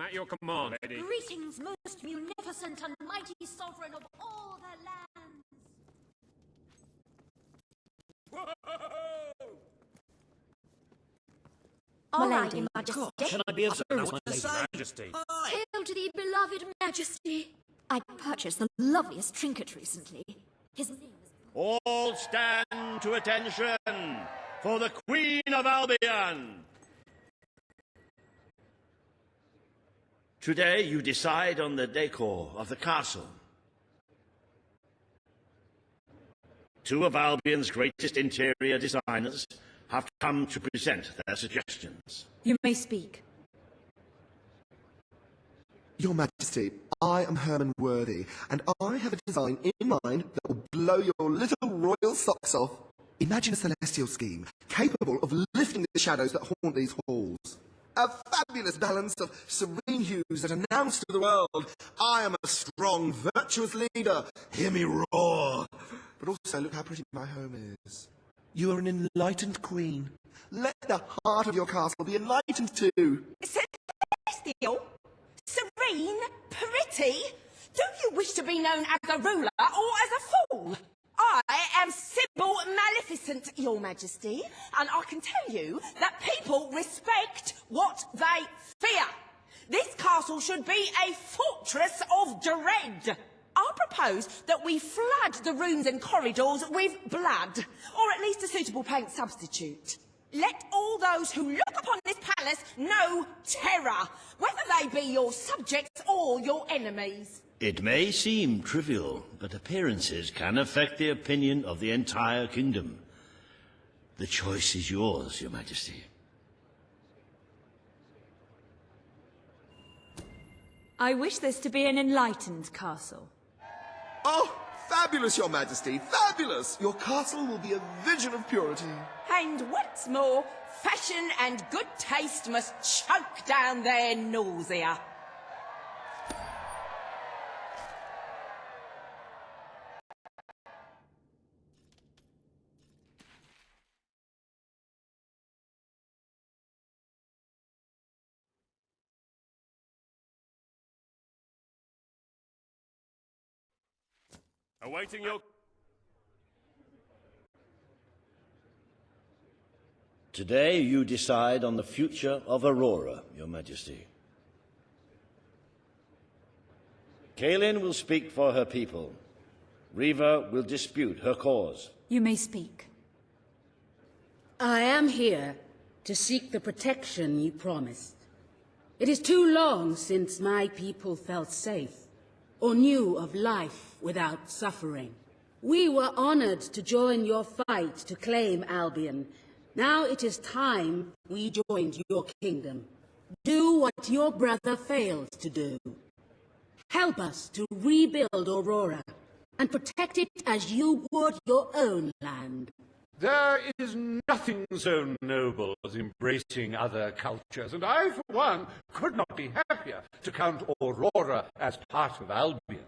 At your command, lady. Greetings, most munificent and mighty sovereign of all the lands. Whoa! All right, Your Majesty. Can I be of service, my lady? Majesty. Hail to thee, beloved Majesty. I purchased the loveliest trinket recently. His name is... All stand to attention for the Queen of Albion. Today you decide on the decor of the castle. Two of Albion's greatest interior designers have come to present their suggestions. You may speak. Your Majesty, I am Herman Worthy, and I have a design in mind that will blow your little royal socks off. Imagine a celestial scheme capable of lifting the shadows that haunt these halls. A fabulous balance of serene hues that announce to the world, I am a strong, virtuous leader. Hear me roar. But also, look how pretty my home is. You are an enlightened queen. Let the heart of your castle be enlightened too. Celestial? Serene? Pretty? Do you wish to be known as a ruler or as a fool? I am Sybil Maleficent, Your Majesty, and I can tell you that people respect what they fear. This castle should be a fortress of dread. I propose that we flood the rooms and corridors with blood, or at least a suitable paint substitute. Let all those who look upon this palace know terror, whether they be your subjects or your enemies. It may seem trivial, but appearances can affect the opinion of the entire kingdom. The choice is yours, Your Majesty. I wish this to be an enlightened castle. Oh, fabulous, Your Majesty, fabulous! Your castle will be a vision of purity. And what's more, fashion and good taste must choke down their nausea. Awaiting your... Today you decide on the future of Aurora, Your Majesty. Kaelin will speak for her people. Reva will dispute her cause. You may speak. I am here to seek the protection you promised. It is too long since my people felt safe or knew of life without suffering. We were honored to join your fight to claim Albion. Now it is time we joined your kingdom. Do what your brother failed to do. Help us to rebuild Aurora and protect it as you would your own land. There is nothing so noble as embracing other cultures, and I, for one, could not be happier to count Aurora as part of Albion.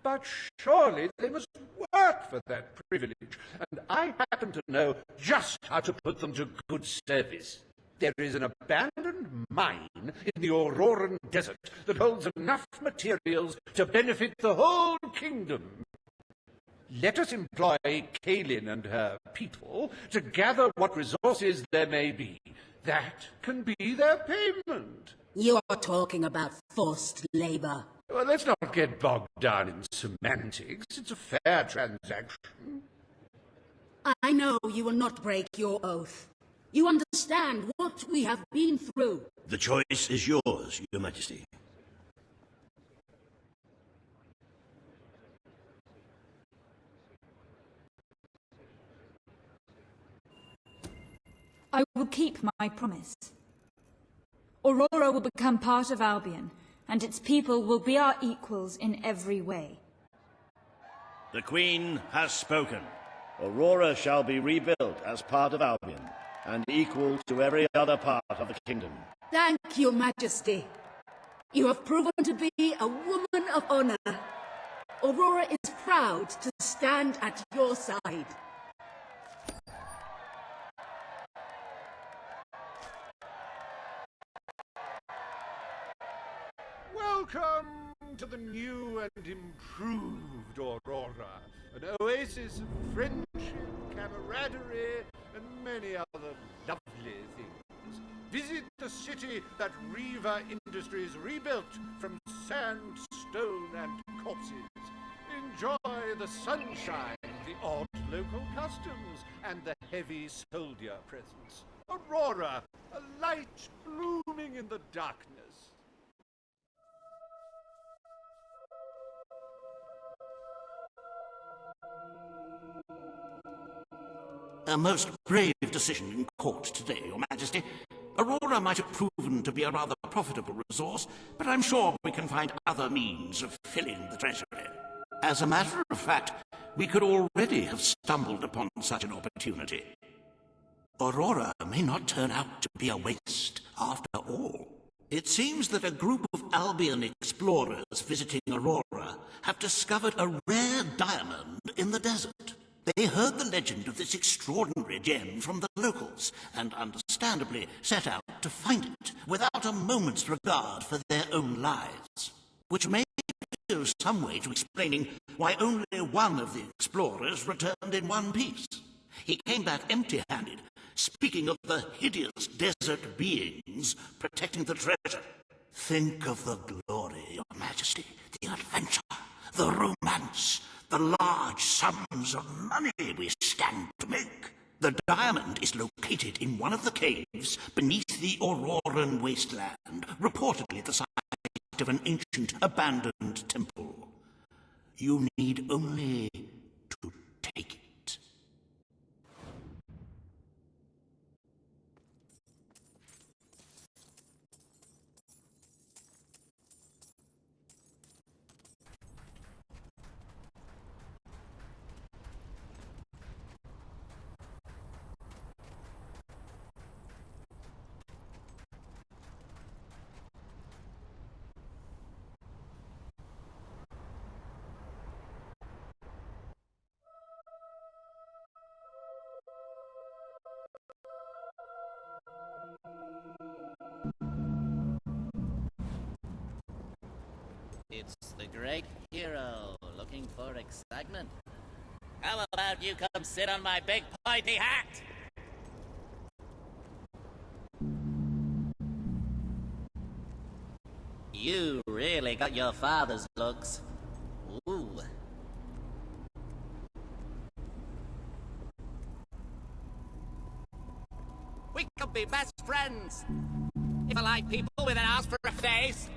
But surely they must work for that privilege, and I happen to know just how to put them to good service. There is an abandoned mine in the Auroran desert that holds enough materials to benefit the whole kingdom. Let us employ Kaelin and her people to gather what resources there may be. That can be their payment. You are talking about forced labor. Well, let's not get bogged down in semantics. It's a fair transaction. I know you will not break your oath. You understand what we have been through. The choice is yours, Your Majesty. I will keep my promise. Aurora will become part of Albion, and its people will be our equals in every way. The Queen has spoken. Aurora shall be rebuilt as part of Albion, and equal to every other part of the kingdom. Thank you, Majesty. You have proven to be a woman of honor. Aurora is proud to stand at your side. Welcome to the new and improved Aurora, an oasis of friendship, camaraderie, and many other lovely things. Visit the city that Reaver Industries rebuilt from sand, stone, and corpses. Enjoy the sunshine, the odd local customs, and the heavy soldier presence. Aurora, a light blooming in the darkness. A most brave decision in court today, Your Majesty. Aurora might have proven to be a rather profitable resource, but I'm sure we can find other means of filling the treasury. As a matter of fact, we could already have stumbled upon such an opportunity. Aurora may not turn out to be a waste after all. It seems that a group of Albion explorers visiting Aurora have discovered a rare diamond in the desert. They heard the legend of this extraordinary gem from the locals, and understandably set out to find it without a moment's regard for their own lives. Which may go some way to explaining why only one of the explorers returned in one piece. He came back empty-handed, speaking of the hideous desert beings protecting the treasure. Think of the glory, Your Majesty, the adventure, the romance, the large sums of money we stand to make. The diamond is located in one of the caves beneath the Auroran wasteland, reportedly the site of an ancient abandoned temple. You need only to take it. It's the great hero looking for excitement. How about you come sit on my big pointy hat? You really got your father's looks. Ooh. We could be best friends. If I like people with an ass for a face.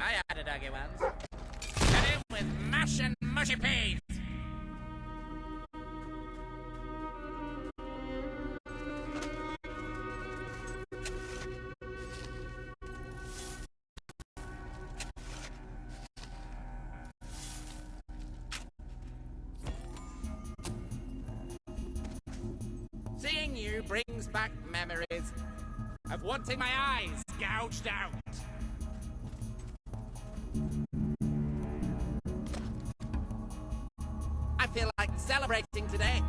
I had a doggy once. Cut him with mash and mushy peas. Seeing you brings back memories of wanting my eyes gouged out. I feel like celebrating today.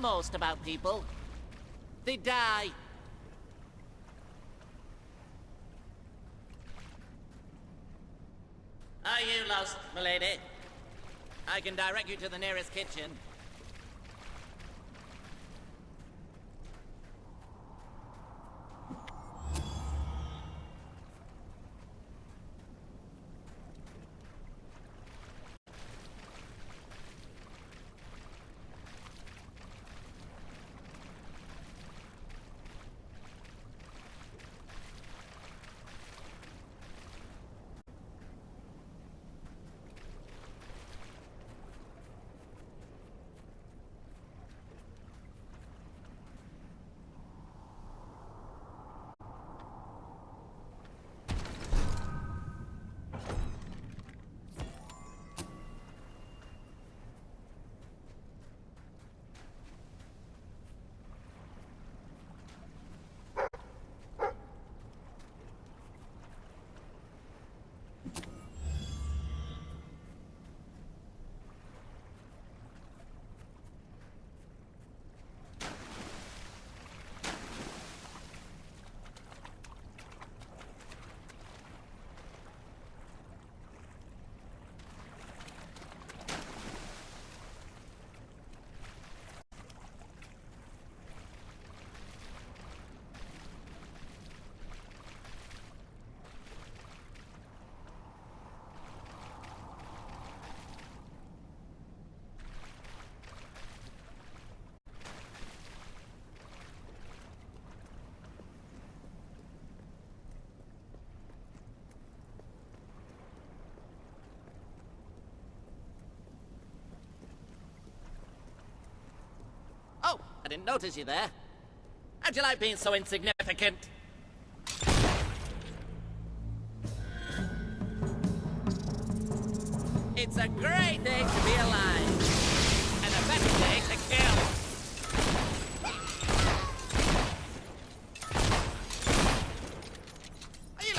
most about people. They die. Are you lost, milady? I can direct you to the nearest kitchen. Oh, I didn't notice you there. How'd you like being so insignificant? It's a great day to be alive. And a better day to kill. Are you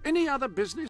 Any other business?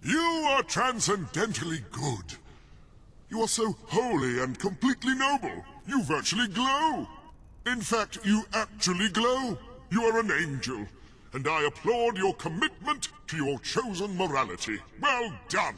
You are transcendently good. You are so holy and completely noble. You virtually glow. In fact, you actually glow. You are an angel, and I applaud your commitment to your chosen morality. Well done.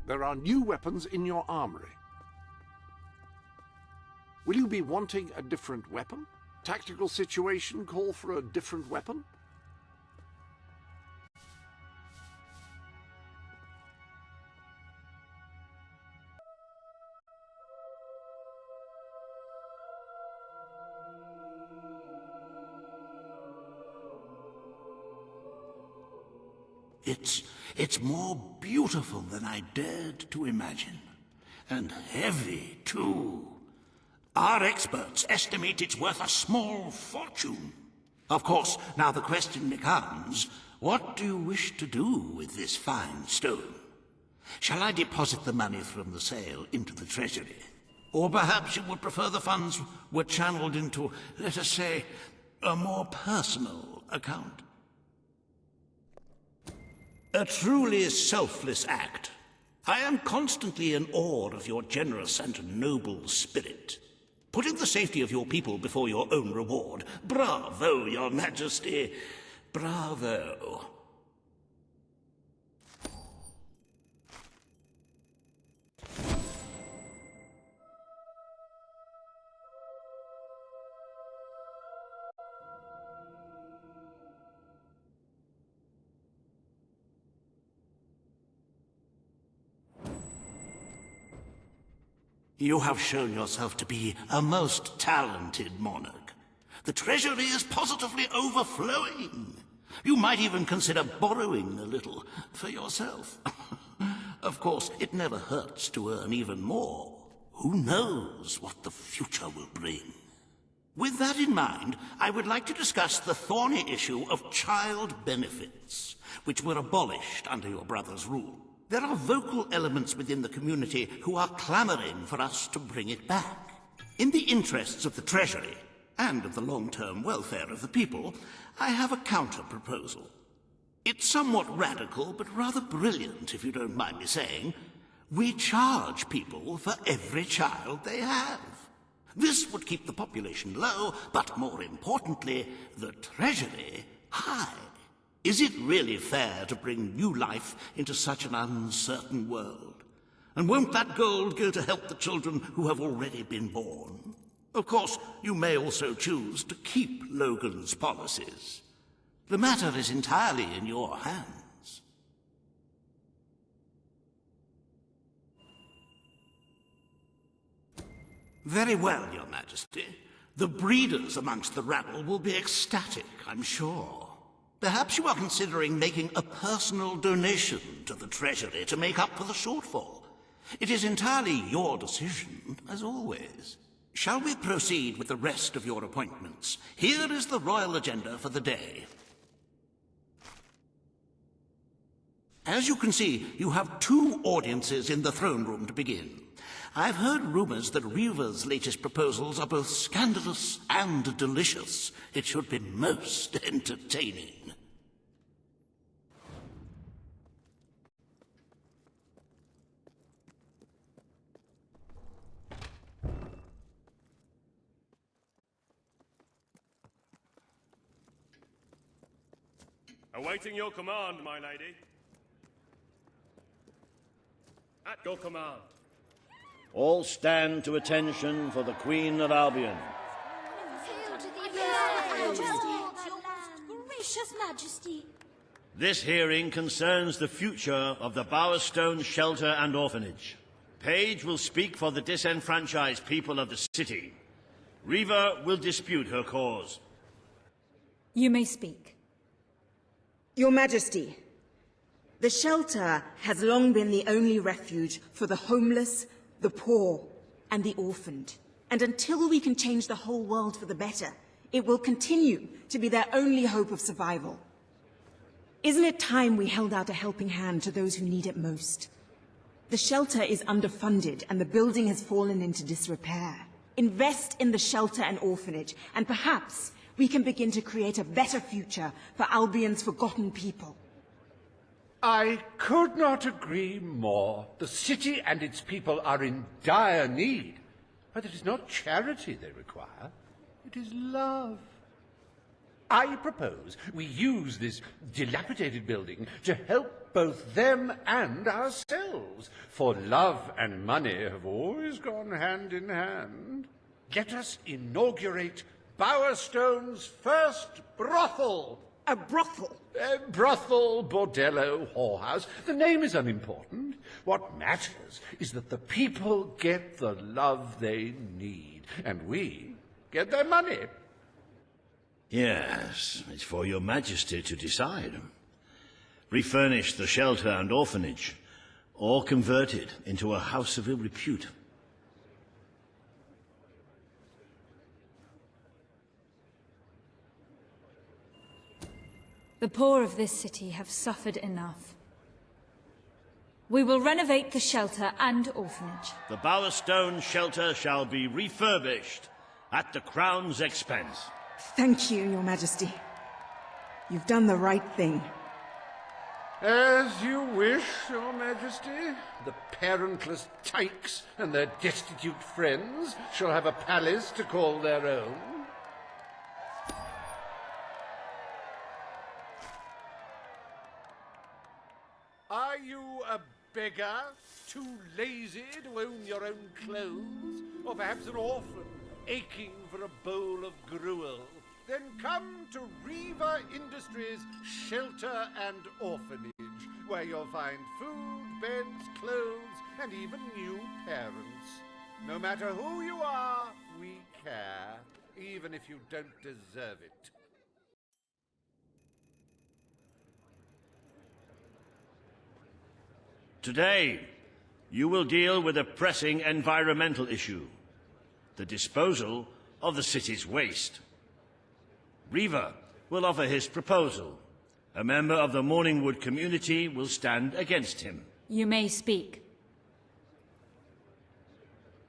There are new weapons in your armory. Will you be wanting a different weapon? Tactical situation call for a different weapon? It's more beautiful than I dared to imagine. And heavy, too. Our experts estimate it's worth a small fortune. Of course, now the question becomes, what do you wish to do with this fine stone? Shall I deposit the money from the sale into the treasury? Or perhaps you would prefer the funds were channeled into, let us say, a more personal account? A truly selfless act. I am constantly in awe of your generous and noble spirit. Putting the safety of your people before your own reward. Bravo, Your Majesty. Bravo. You have shown yourself to be a most talented monarch. The treasury is positively overflowing. You might even consider borrowing a little for yourself. Of course, it never hurts to earn even more. Who knows what the future will bring? With that in mind, I would like to discuss the thorny issue of child benefits, which were abolished under your brother's rule. There are vocal elements within the community who are clamoring for us to bring it back. In the interests of the Treasury, and of the long-term welfare of the people, I have a counter-proposal. It's somewhat radical, but rather brilliant, if you don't mind me saying. We charge people for every child they have. This would keep the population low, but more importantly, the Treasury high. Is it really fair to bring new life into such an uncertain world? And won't that gold go to help the children who have already been born? Of course, you may also choose to keep Logan's policies. The matter is entirely in your hands. Very well, Your Majesty. The breeders amongst the rabble will be ecstatic, I'm sure. Perhaps you are considering making a personal donation to the Treasury to make up for the shortfall. It is entirely your decision, as always. Shall we proceed with the rest of your appointments? Here is the royal agenda for the day. As you can see, you have 2 audiences in the throne room to begin. I've heard rumors that Reva's latest proposals are both scandalous and delicious. It should be most entertaining. Awaiting your command, my lady. At your command. All stand to attention for the Queen of Albion. Gracious Majesty. This hearing concerns the future of the Bowerstone Shelter and Orphanage. Page will speak for the disenfranchised people of the city. Reva will dispute her cause. You may speak. Your Majesty, the shelter has long been the only refuge for the homeless, the poor, and the orphaned. And until we can change the whole world for the better, it will continue to be their only hope of survival. Isn't it time we held out a helping hand to those who need it most? The shelter is underfunded and the building has fallen into disrepair. Invest in the shelter and orphanage, and perhaps we can begin to create a better future for Albion's forgotten people. I could not agree more. The city and its people are in dire need. But it is not charity they require. It is love. I propose we use this dilapidated building to help both them and ourselves. For love and money have always gone hand in hand. Let us inaugurate Bowerstone's first brothel. A brothel? Brothel, bordello, whorehouse. The name is unimportant. What matters is that the people get the love they need, and we get their money. Yes, it's for your majesty to decide. Refurnish the shelter and orphanage, or convert it into a house of ill repute. The poor of this city have suffered enough. We will renovate the shelter and orphanage. The Bowerstone shelter shall be refurbished at the Crown's expense. Thank you, Your Majesty. You've done the right thing. As you wish, Your Majesty. The parentless tykes and their destitute friends shall have a palace to call their own. Are you a beggar, too lazy to own your own clothes? Or perhaps an orphan, aching for a bowl of gruel? Then come to Reva Industries Shelter and Orphanage, where you'll find food, beds, clothes, and even new parents. No matter who you are, we care, even if you don't deserve it. Today, you will deal with a pressing environmental issue, the disposal of the city's waste. Reva will offer his proposal. A member of the Morningwood community will stand against him. You may speak.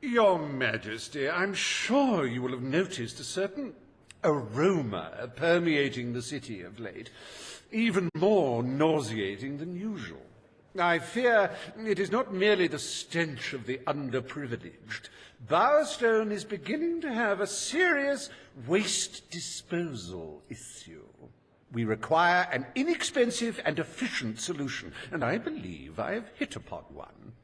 Your Majesty, I'm sure you will have noticed a certain aroma permeating the city of late, even more nauseating than usual. I fear it is not merely the stench of the underprivileged. Bowerstone is beginning to have a serious waste disposal issue. We require an inexpensive and efficient solution, and I believe I have hit upon one.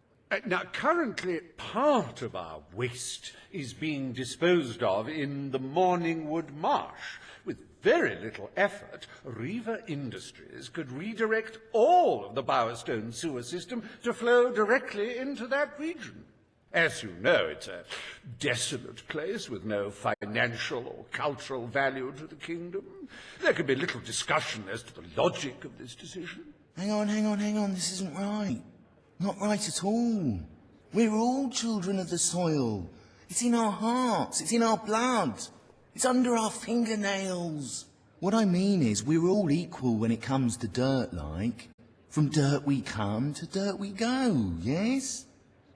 Now, currently, part of our waste is being disposed of in the Morningwood Marsh. With very little effort, Reaver Industries could redirect all of the Bowerstone sewer system to flow directly into that region. As you know, it's a desolate place with no financial or cultural value to the kingdom. There can be little discussion as to the logic of this decision. Hang on, this isn't right. Not right at all. We're all children of the soil. It's in our hearts, it's in our blood. It's under our fingernails. What I mean is, we're all equal when it comes to dirt, like. From dirt we come to dirt we go, yes?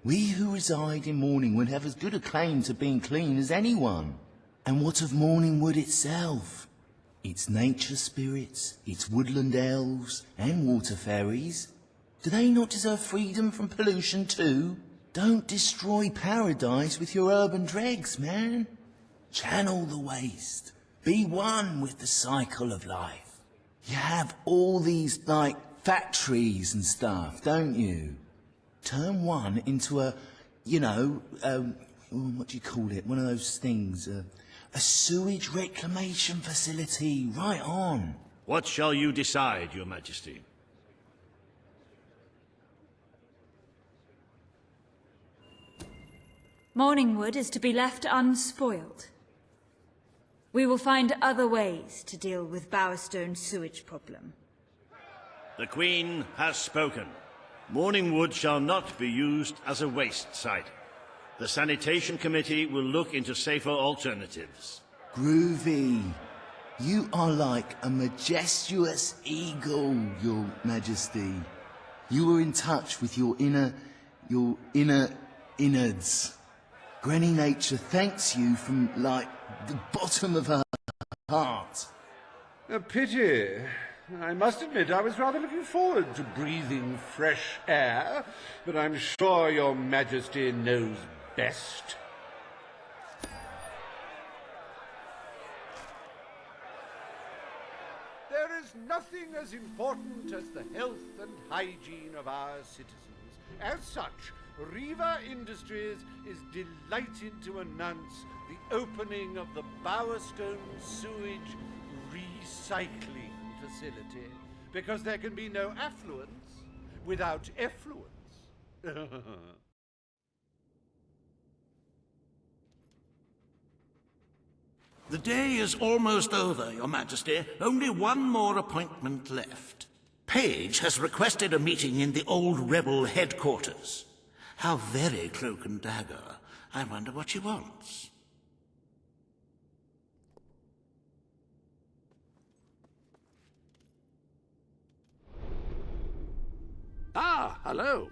We who reside in Morningwood have as good a claim to being clean as anyone. And what of Morningwood itself? Its nature spirits, its woodland elves, and water fairies. Do they not deserve freedom from pollution too? Don't destroy paradise with your urban dregs, man. Channel the waste. Be one with the cycle of life. You have all these, like, factories and stuff, don't you? Turn one into a, what do you call it? One of those things, a sewage reclamation facility. Right on. What shall you decide, Your Majesty? Morningwood is to be left unspoiled. We will find other ways to deal with Bowerstone's sewage problem. The Queen has spoken. Morningwood shall not be used as a waste site. The Sanitation Committee will look into safer alternatives. Groovy. You are like a majestuous eagle, Your Majesty. You were in touch with your inner innards. Granny Nature thanks you from, like, the bottom of her heart. A pity. I must admit I was rather looking forward to breathing fresh air, but I'm sure Your Majesty knows best. There is nothing as important as the health and hygiene of our citizens. As such, Reaver Industries is delighted to announce the opening of the Bowerstone Sewage Recycling Facility, because there can be no affluence without effluence. The day is almost over, Your Majesty. Only one more appointment left. Page has requested a meeting in the old rebel headquarters. How very cloak and dagger. I wonder what she wants. Ah, hello.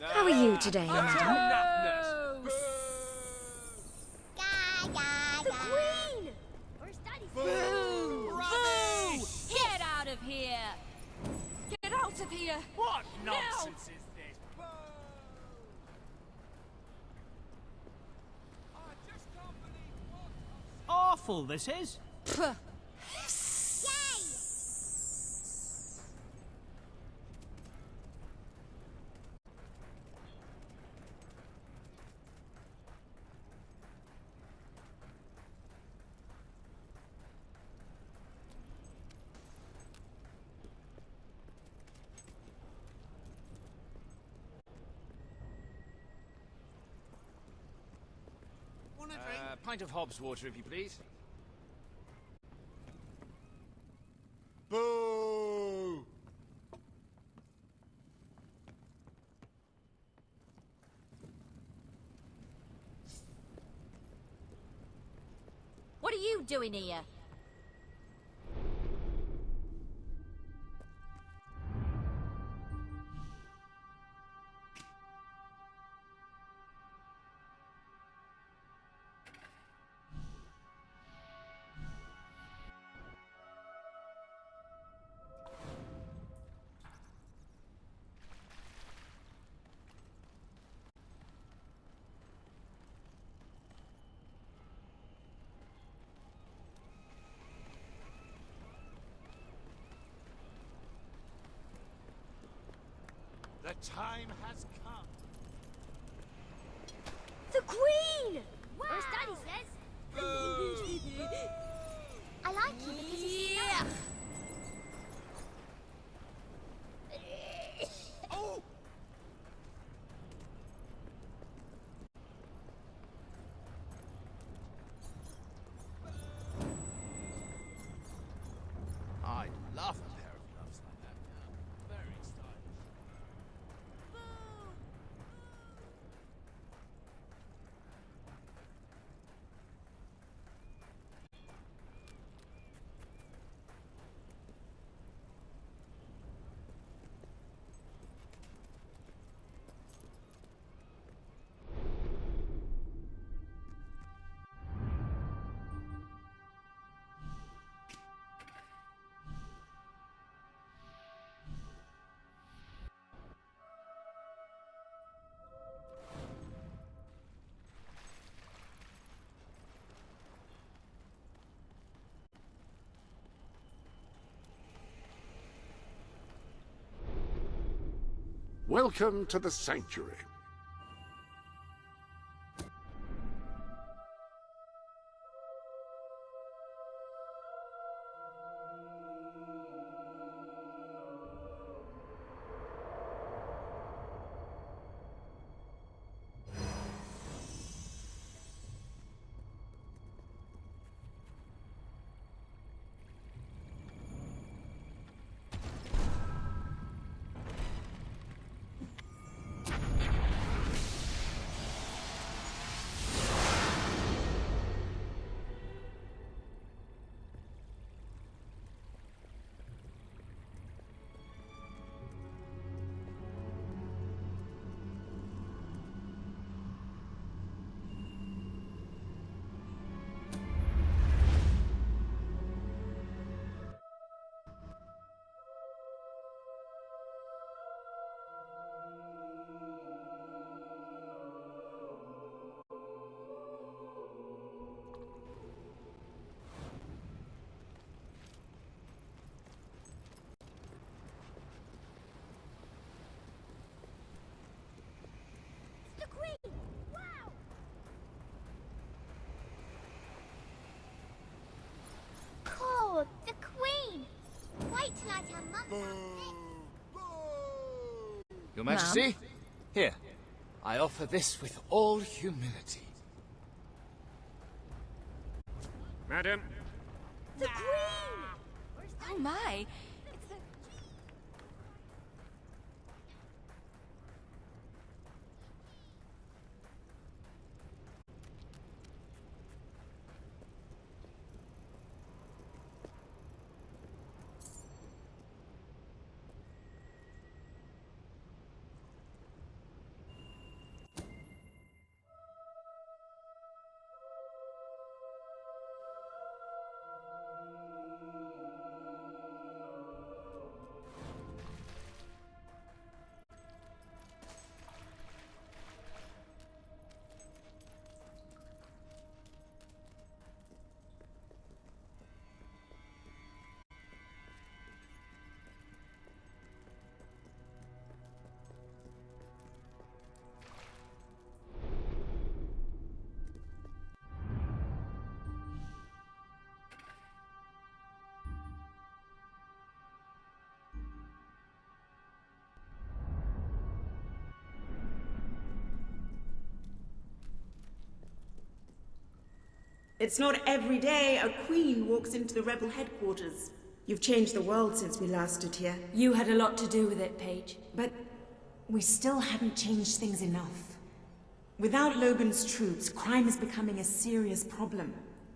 How are you today, madam? The Queen! Boo! Boo! Get out of here! Get out of here! What Now! nonsense is this? Awful, this is. Puh. Pint of Hobbs water, if you please. Boo! you doing here? The time has come. The Queen! Wow. First Daddy says. I like you because he's yeah. Oh! I'd love a pair of gloves like that now. Very stylish. Welcome to the Sanctuary. The Queen! Wow! Oh, the Queen! Wait till I tell Mum about this. Your Majesty, here. I offer this with all humility. Madam, The Queen! Oh my! It's not every day a queen walks into the rebel headquarters. You've changed the world since we last stood here. You had a lot to do with it, Paige. But we still haven't changed things enough. Without Logan's troops, crime is becoming a serious problem.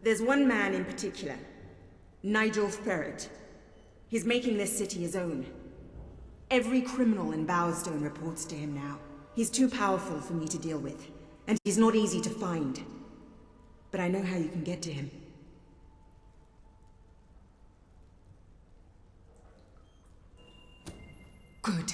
There's one man in particular, Nigel Ferret. He's making this city his own. Every criminal in Bowerstone reports to him now. He's too powerful for me to deal with, and he's not easy to find. But I know how you can get to him. Good.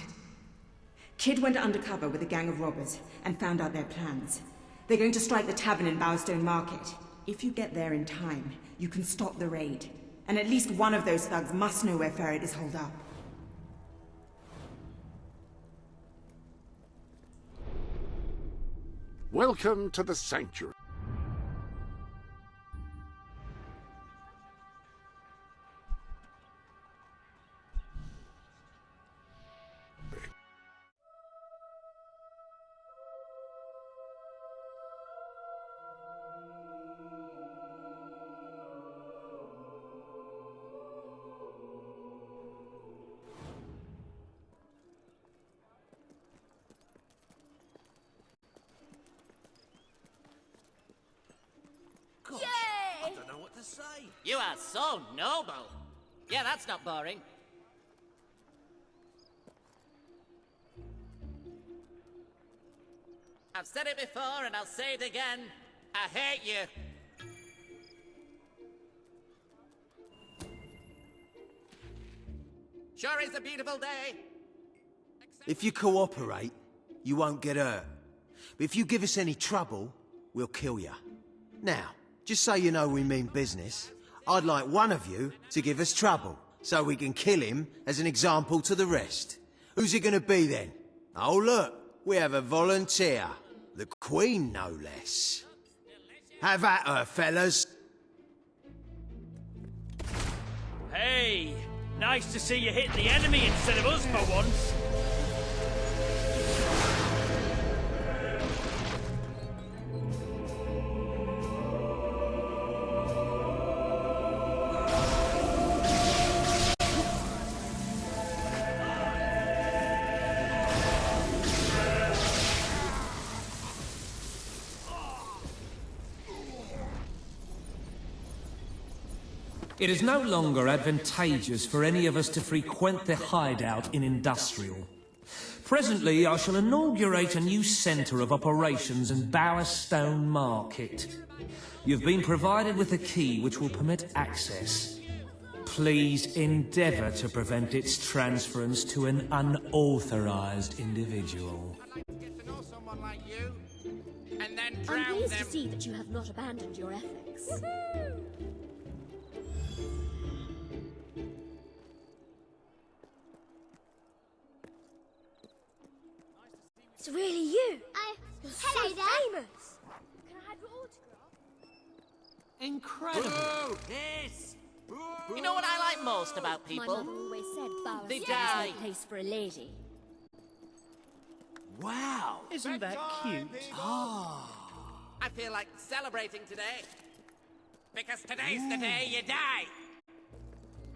Kid went undercover with a gang of robbers and found out their plans. They're going to strike the tavern in Bowerstone Market. If you get there in time, you can stop the raid. And at least one of those thugs must know where Ferret is holed up. Welcome to the Sanctuary. Gosh, I don't know what to say. You are so noble. Yeah, that's not boring. I've said it before and I'll say it again. I hate you. Sure is a beautiful day. If you cooperate, you won't get hurt. But if you give us any trouble, we'll kill you. Now, just so you know we mean business, I'd like one of you to give us trouble, so we can kill him as an example to the rest. Who's it gonna be then? Oh look, we have a volunteer. The Queen, no less. Have at her, fellas. Hey, nice to see you hitting the enemy instead of us for once. It is no longer advantageous for any of us to frequent the hideout in Industrial. Presently, I shall inaugurate a new centre of operations in Bowerstone Market. You've been provided with a key which will permit access. Please endeavour to prevent its transference to an unauthorised individual. I'm pleased to see that you have not abandoned your ethics. It's really you. You're hello so there. famous. Can I have your autograph? Incredible. Boo! This! You know what I like most about people? My mother always said Bowerstone They is die. no place for a lady. Wow. Isn't that cute? I feel like celebrating today. Because today's the day you die.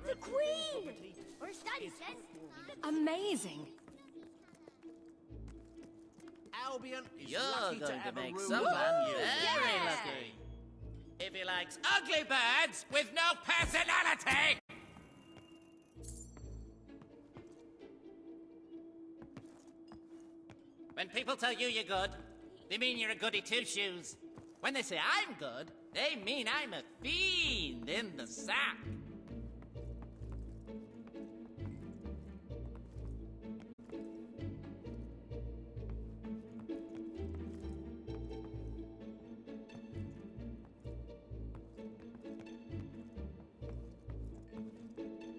The Queen! Or as Daddy says. Amazing. Albion is You're lucky going to have make a ruler someone like you. very lucky. If he likes ugly birds with no personality! When people tell you you're good, they mean you're a goody two-shoes. When they say I'm good, they mean I'm a fiend in the sack.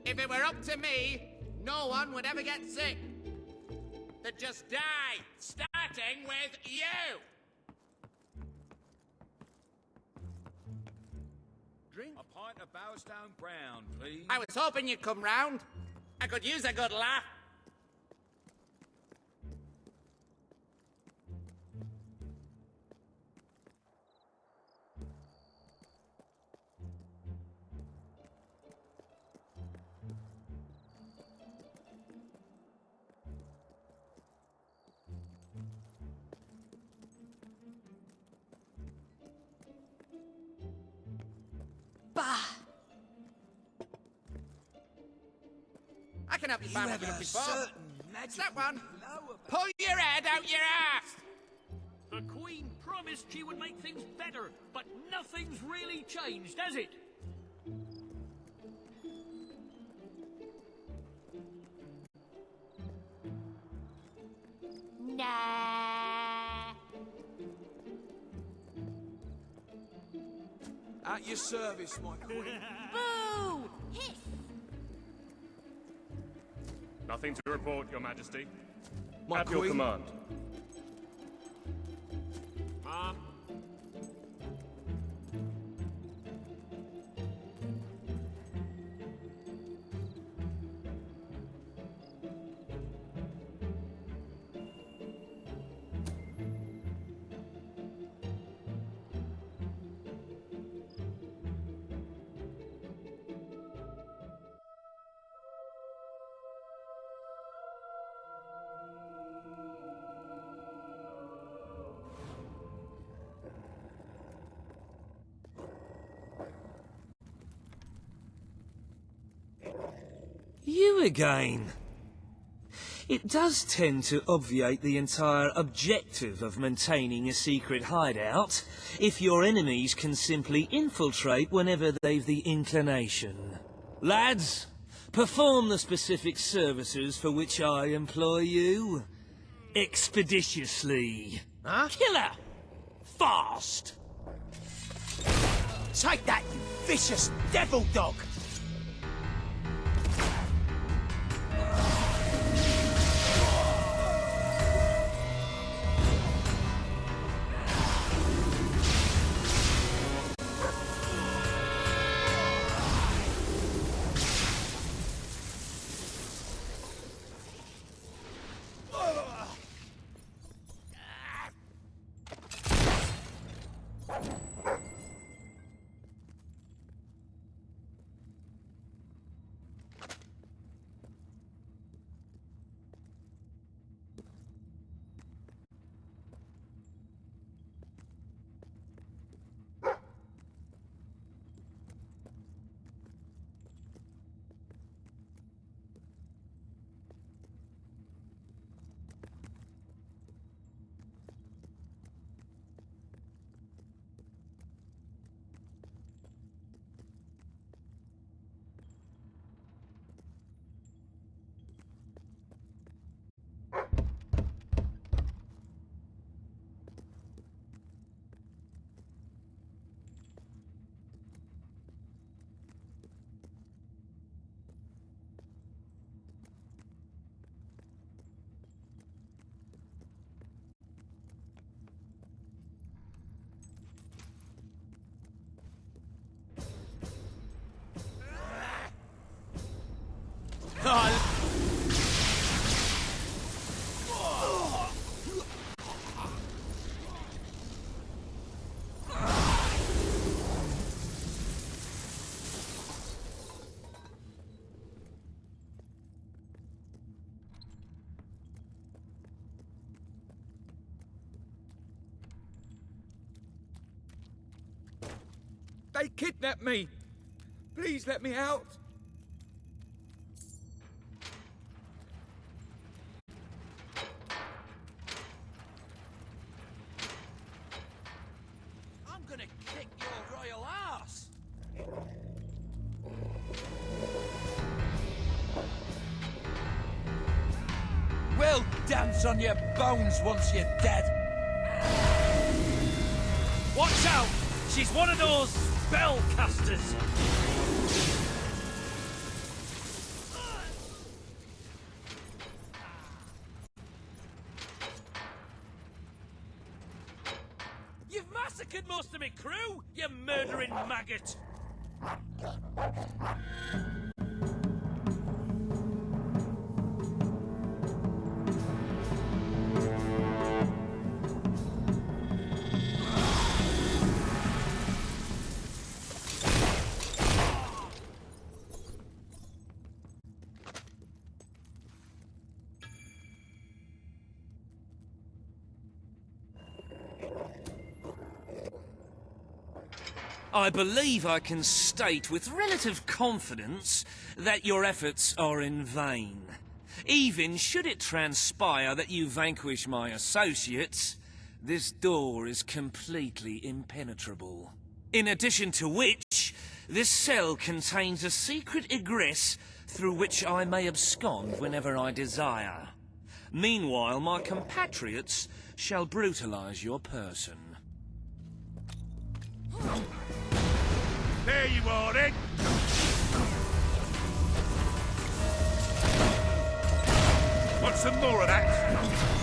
If it were up to me, no one would ever get sick. They'd just die, starting with you. Drink a pint of Bowerstone Brown, please. I was hoping you'd come round. I could use a good laugh. I can help you find what you're looking for. certain It's that one. Pull your head out your ass! The Queen promised she would make things better, but nothing's really changed, has it? Nah. At your service, my queen. Boo! Hiss! Nothing to report, Your Majesty. My At your queen. command. Mom. You again. It does tend to obviate the entire objective of maintaining a secret hideout if your enemies can simply infiltrate whenever they've the inclination. Lads, perform the specific services for which I employ you. Expeditiously. Huh? Killer! Fast! Take that, you vicious devil dog! They kidnapped me. Please let me out. I'm gonna kick your royal ass! We'll dance on your bones once you're dead. Watch out! She's one of those spellcasters! You've massacred most of my crew, you murdering maggot! I believe I can state with relative confidence that your efforts are in vain. Even should it transpire that you vanquish my associates, this door is completely impenetrable. In addition to which, this cell contains a secret egress through which I may abscond whenever I desire. Meanwhile, my compatriots shall brutalize your person. There you are, then. Want some more of that?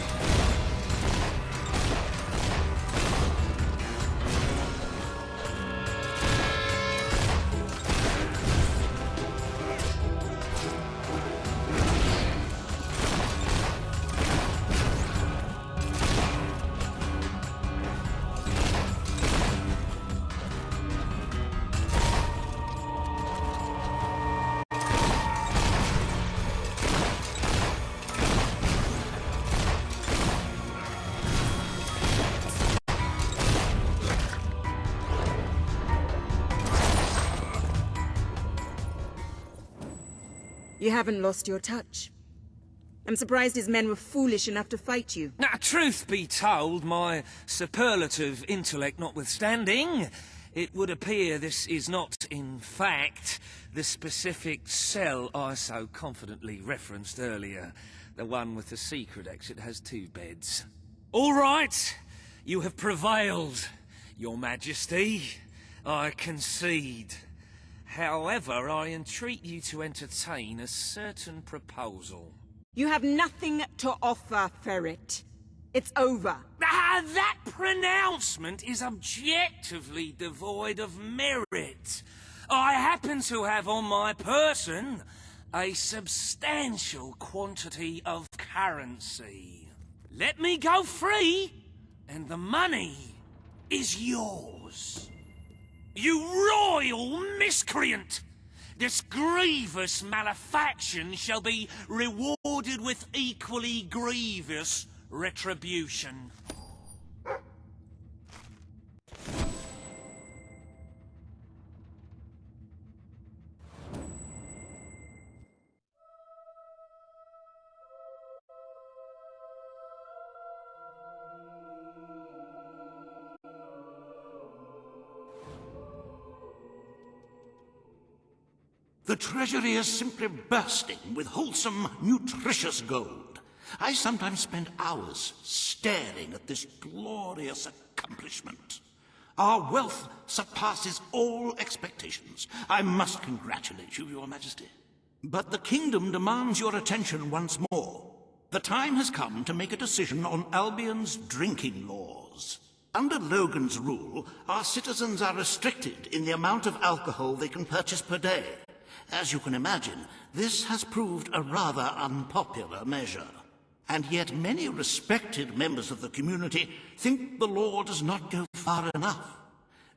You haven't lost your touch. I'm surprised his men were foolish enough to fight you. Now, truth be told, my superlative intellect notwithstanding, it would appear this is not, in fact, the specific cell I so confidently referenced earlier. The one with the secret exit has 2 beds. All right, you have prevailed, Your Majesty. I concede. However, I entreat you to entertain a certain proposal. You have nothing to offer, Ferret. It's over. Ah, that pronouncement is objectively devoid of merit. I happen to have on my person a substantial quantity of currency. Let me go free, and the money is yours. You royal miscreant! This grievous malefaction shall be rewarded with equally grievous retribution. The treasury is simply bursting with wholesome, nutritious gold. I sometimes spend hours staring at this glorious accomplishment. Our wealth surpasses all expectations. I must congratulate you, Your Majesty. But the kingdom demands your attention once more. The time has come to make a decision on Albion's drinking laws. Under Logan's rule, our citizens are restricted in the amount of alcohol they can purchase per day. As you can imagine, this has proved a rather unpopular measure. And yet many respected members of the community think the law does not go far enough.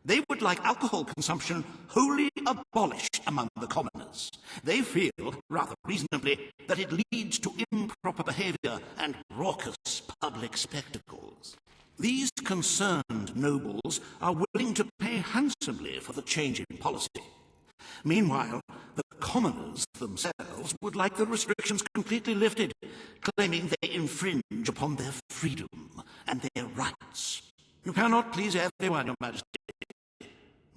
They would like alcohol consumption wholly abolished among the commoners. They feel, rather reasonably, that it leads to improper behavior and raucous public spectacles. These concerned nobles are willing to pay handsomely for the change in policy. Meanwhile, the commoners themselves would like the restrictions completely lifted, claiming they infringe upon their freedom and their rights. You cannot please everyone, Your Majesty,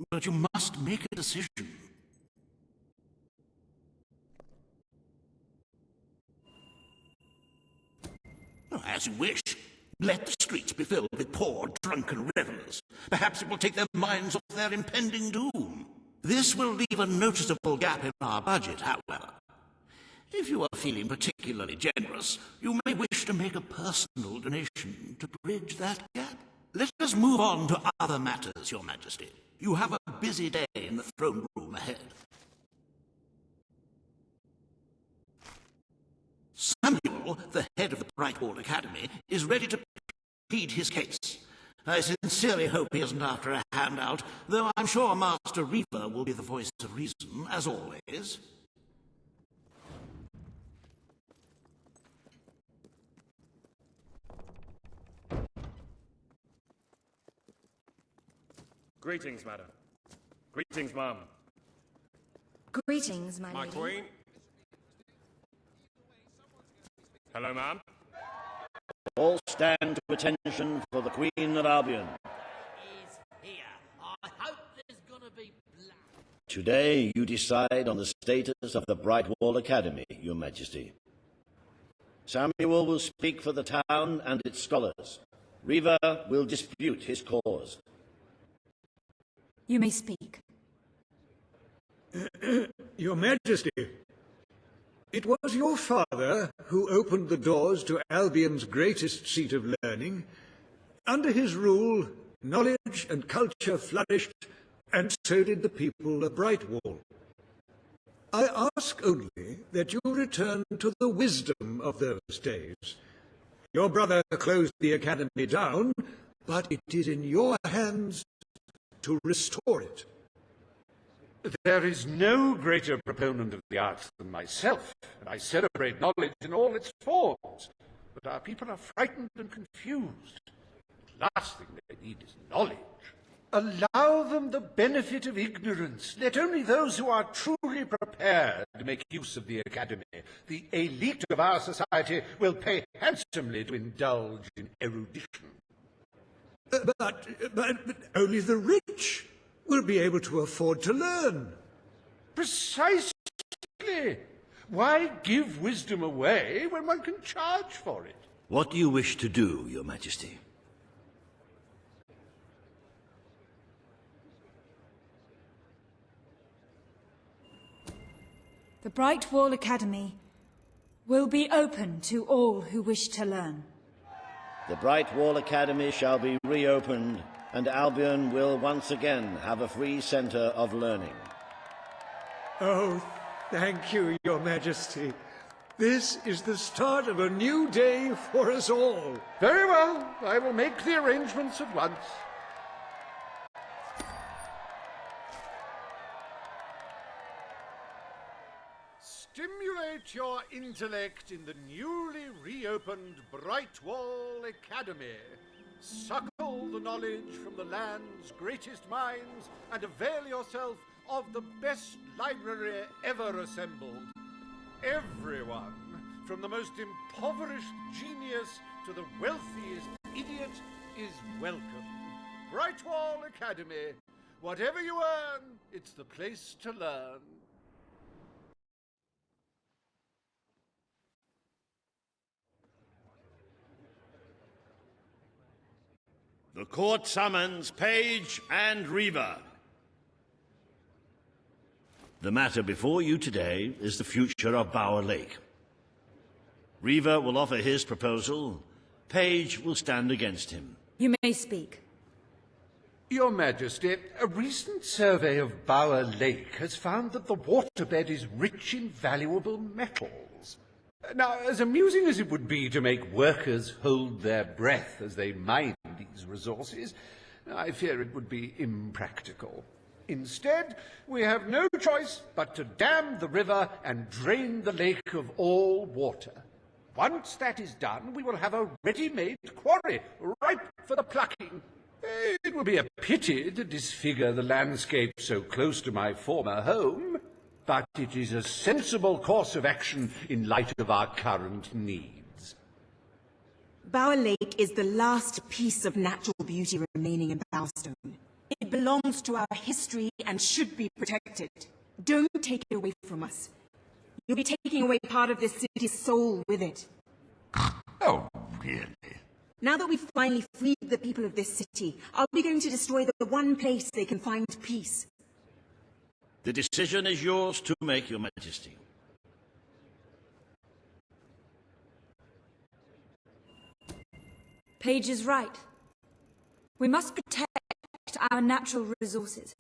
but you must make a decision. As you wish. Let the streets be filled with poor, drunken revelers. Perhaps it will take their minds off their impending doom. This will leave a noticeable gap in our budget, however. If you are feeling particularly generous, you may wish to make a personal donation to bridge that gap. Let us move on to other matters, Your Majesty. You have a busy day in the throne room ahead. Samuel, the head of the Brightwall Academy, is ready to plead his case. I sincerely hope he isn't after a handout, though I'm sure Master Reaper will be the voice of reason, as always. Greetings, madam. Greetings, Mum. Greetings, my My lady. queen. Hello, ma'am. All stand to attention for the Queen of Albion. Is here. I hope there's gonna be blood. Today you decide on the status of the Brightwall Academy, Your Majesty. Samuel will speak for the town and its scholars. Riva will dispute his cause. You may speak. Your Majesty, it was your father who opened the doors to Albion's greatest seat of learning. Under his rule, knowledge and culture flourished, and so did the people of Brightwall. I ask only that you return to the wisdom of those days. Your brother closed the academy down, but it is in your hands to restore it. There is no greater proponent of the arts than myself, and I celebrate knowledge in all its forms. But our people are frightened and confused. The last thing they need is knowledge. Allow them the benefit of ignorance. Let only those who are truly prepared make use of the academy. The elite of our society will pay handsomely to indulge in erudition. But only the rich will be able to afford to learn. Precisely. Why give wisdom away when one can charge for it? What do you wish to do, Your Majesty? The Brightwall Academy will be open to all who wish to learn. The Brightwall Academy shall be reopened, and Albion will once again have a free centre of learning. Oh, thank you, Your Majesty. This is the start of a new day for us all. Very well. I will make the arrangements at once. Stimulate your intellect in the newly reopened Brightwall Academy. Suckle the knowledge from the land's greatest minds and avail yourself of the best library ever assembled. Everyone, from the most impoverished genius to the wealthiest idiot, is welcome. Brightwall Academy. Whatever you earn, it's the place to learn. The court summons Page and Riva. The matter before you today is the future of Bower Lake. Riva will offer his proposal. Page will stand against him. You may speak. Your Majesty, a recent survey of Bower Lake has found that the waterbed is rich in valuable metals. Now, as amusing as it would be to make workers hold their breath as they mine these resources, I fear it would be impractical. Instead, we have no choice but to dam the river and drain the lake of all water. Once that is done, we will have a ready-made quarry, ripe for the plucking. It will be a pity to disfigure the landscape so close to my former home, but it is a sensible course of action in light of our current needs. Bower Lake is the last piece of natural beauty remaining in Bowerstone. It belongs to our history and should be protected. Don't take it away from us. You'll be taking away part of this city's soul with it. Oh, really? Now that we've finally freed the people of this city, are we going to destroy the one place they can find peace? The decision is yours to make, Your Majesty. Page is right. We must protect our natural resources.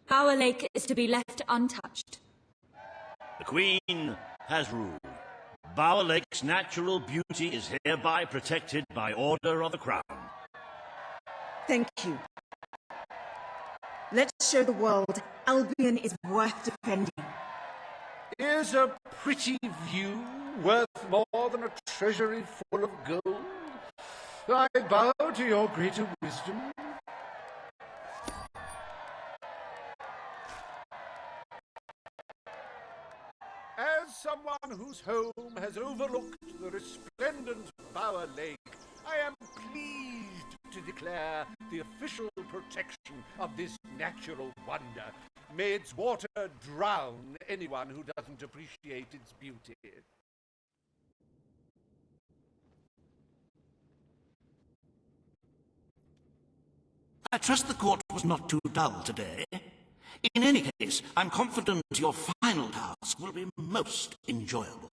Bower Lake is to be left untouched. The Queen has ruled. Bower Lake's natural beauty is hereby protected by order of the Crown. Thank you. Let's show the world Albion is worth defending. Here's a pretty view worth more than a treasury full of gold. I bow to your greater wisdom. As someone whose home has overlooked the resplendent Bower Lake, I am pleased to declare the official protection of this natural wonder. May its water drown anyone who doesn't appreciate its beauty. I trust the court was not too dull today. In any case, I'm confident your final task will be most enjoyable.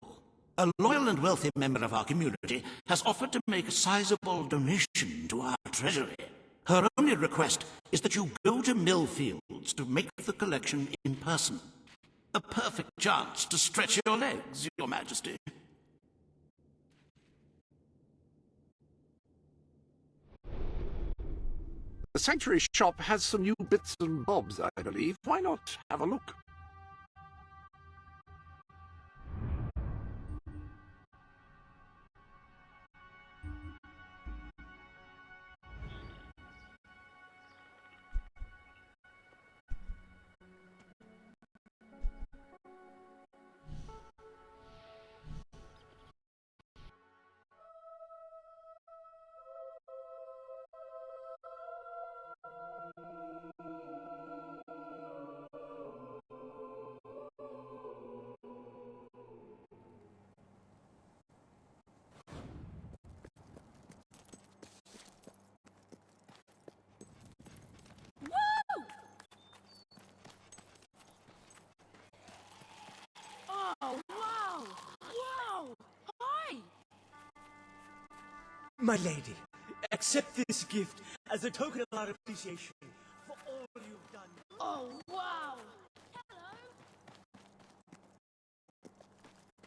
A loyal and wealthy member of our community has offered to make a sizable donation to our treasury. Her only request is that you go to Millfields to make the collection in person. A perfect chance to stretch your legs, Your Majesty. The Sanctuary shop has some new bits and bobs, I believe. Why not have a look? Oh, wow! Wow! Hi! My lady, accept this gift as a token of our appreciation for all you've done. Oh, wow!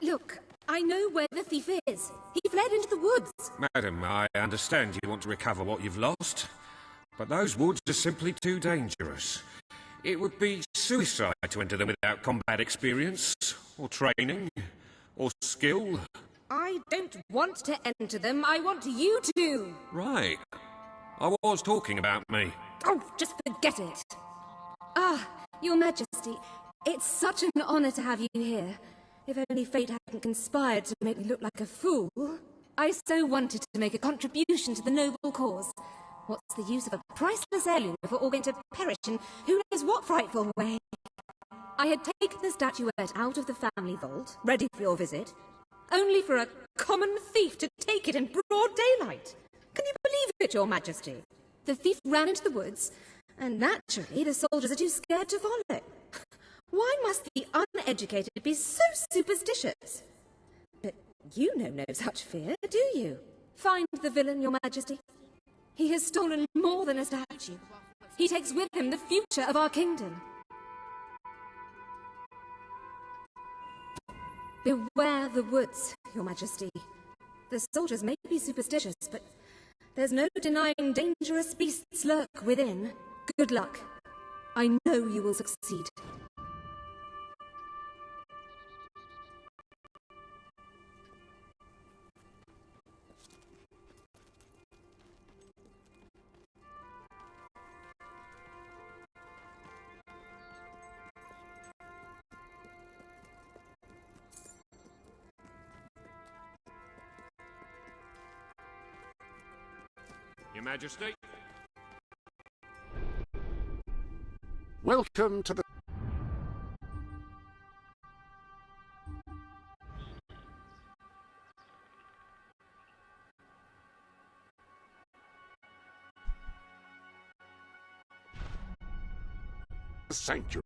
Look, I know where the thief is. He fled into the woods. Madam, I understand you want to recover what you've lost, but those woods are simply too dangerous. It would be suicide to enter them without combat experience, or training, or skill. I don't want to enter them. I want you to. Right. I was talking about me. Oh, just forget it. Ah, Your Majesty, it's such an honour to have you here. If only fate hadn't conspired to make me look like a fool. I so wanted to make a contribution to the noble cause. What's the use of a priceless heirloom if we're all going to perish in who knows what frightful way? I had taken the statuette out of the family vault, ready for your visit, only for a common thief to take it in broad daylight. Can you believe it, Your Majesty? The thief ran into the woods, and naturally the soldiers are too scared to follow. Why must the uneducated be so superstitious? But you know no such fear, do you? Find the villain, Your Majesty. He has stolen more than a statue. He takes with him the future of our kingdom. Beware the woods, Your Majesty. The soldiers may be superstitious, but there's no denying dangerous beasts lurk within. Good luck. I know you will succeed. Your Majesty? Welcome to the... Sanctuary.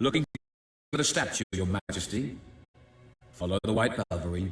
Looking for the statue, Your Majesty. Follow the white Balverine.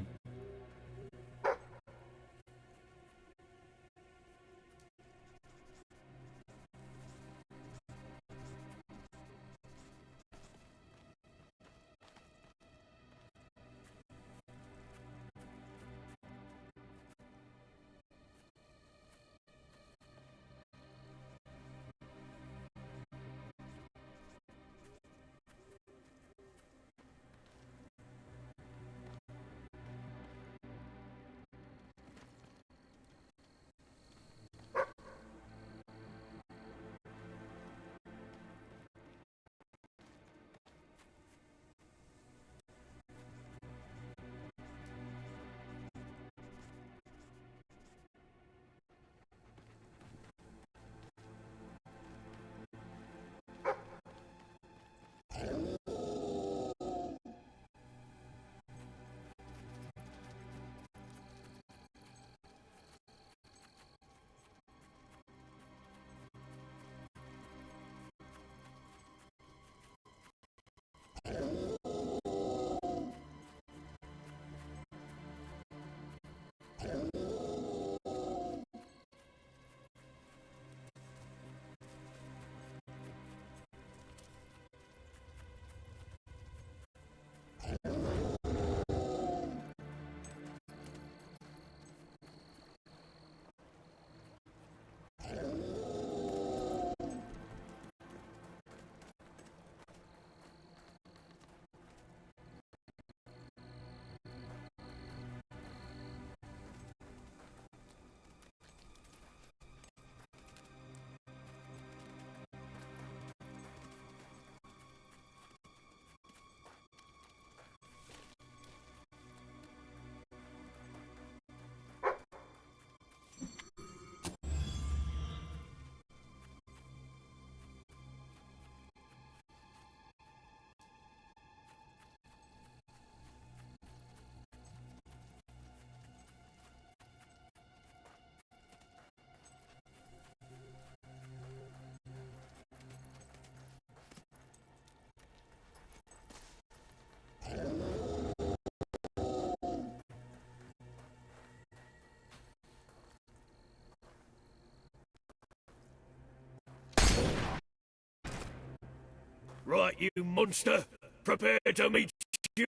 Right, you monster! Prepare to meet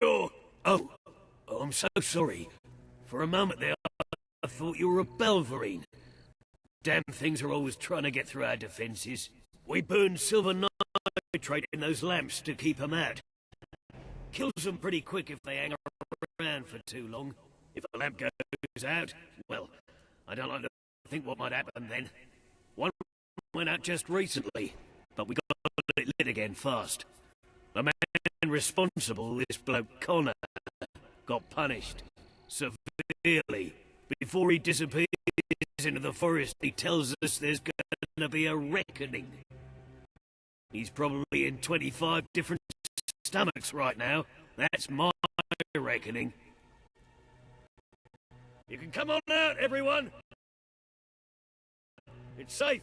your... Oh, I'm so sorry. For a moment there, I thought you were a Belverine. Damn things are always trying to get through our defences. We burn silver nitrate in those lamps to keep them out. Kills them pretty quick if they hang around for too long. If a lamp goes out, well, I don't like to think what might happen then. One went out just recently, but we got it lit again fast. The man responsible, this bloke Connor, got punished severely. Before he disappears into the forest, he tells us there's gonna be a reckoning. He's probably in 25 different stomachs right now. That's my reckoning. You can come on out, everyone! It's safe.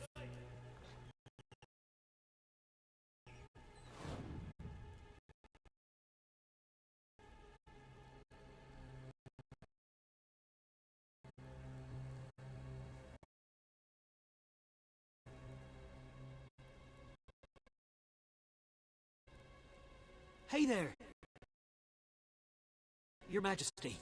Hey there! Your Majesty.